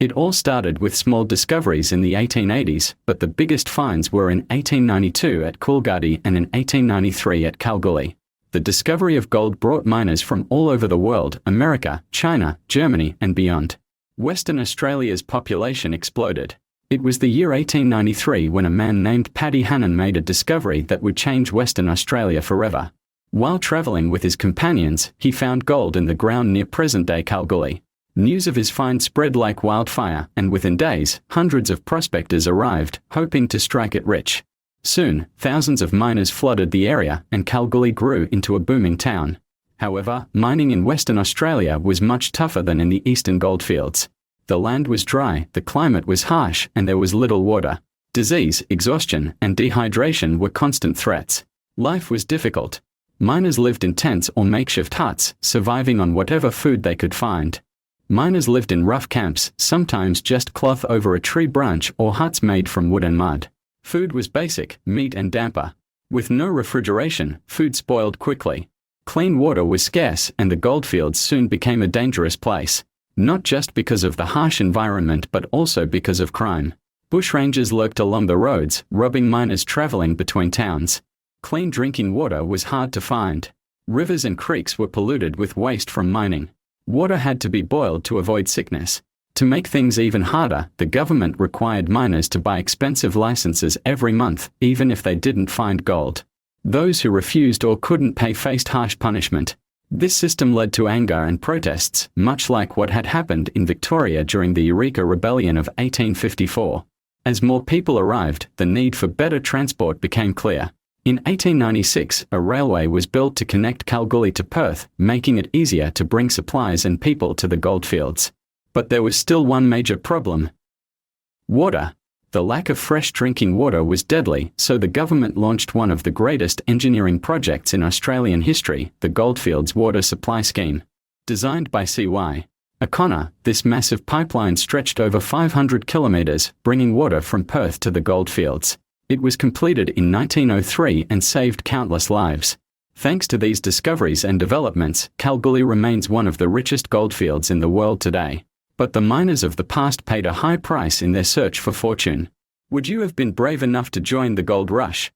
It all started with small discoveries in the 1880s, but the biggest finds were in 1892 at Coolgardie and in 1893 at Kalgoorlie. The discovery of gold brought miners from all over the world, America, China, Germany, and beyond. Western Australia's population exploded. It was the year 1893 when a man named Paddy Hannon made a discovery that would change Western Australia forever. While travelling with his companions, he found gold in the ground near present-day Kalgoorlie. News of his find spread like wildfire, and within days, hundreds of prospectors arrived, hoping to strike it rich. Soon, thousands of miners flooded the area, and Kalgoorlie grew into a booming town. However, mining in Western Australia was much tougher than in the eastern goldfields. The land was dry, the climate was harsh, and there was little water. Disease, exhaustion, and dehydration were constant threats. Life was difficult. Miners lived in tents or makeshift huts, surviving on whatever food they could find. Miners lived in rough camps, sometimes just cloth over a tree branch or huts made from wood and mud. Food was basic, meat and damper. With no refrigeration, food spoiled quickly. Clean water was scarce, and the goldfields soon became a dangerous place. Not just because of the harsh environment but also because of crime. Bushrangers lurked along the roads, robbing miners traveling between towns. Clean drinking water was hard to find. Rivers and creeks were polluted with waste from mining. Water had to be boiled to avoid sickness. To make things even harder, the government required miners to buy expensive licenses every month, even if they didn't find gold. Those who refused or couldn't pay faced harsh punishment. This system led to anger and protests, much like what had happened in Victoria during the Eureka Rebellion of 1854. As more people arrived, the need for better transport became clear. In 1896, a railway was built to connect Kalgoorlie to Perth, making it easier to bring supplies and people to the goldfields. But there was still one major problem. Water. The lack of fresh drinking water was deadly, so the government launched one of the greatest engineering projects in Australian history, the Goldfields Water Supply Scheme. Designed by C.Y. O'Connor, this massive pipeline stretched over 500 kilometres, bringing water from Perth to the goldfields. It was completed in 1903 and saved countless lives. Thanks to these discoveries and developments, Kalgoorlie remains one of the richest goldfields in the world today. But the miners of the past paid a high price in their search for fortune. Would you have been brave enough to join the gold rush?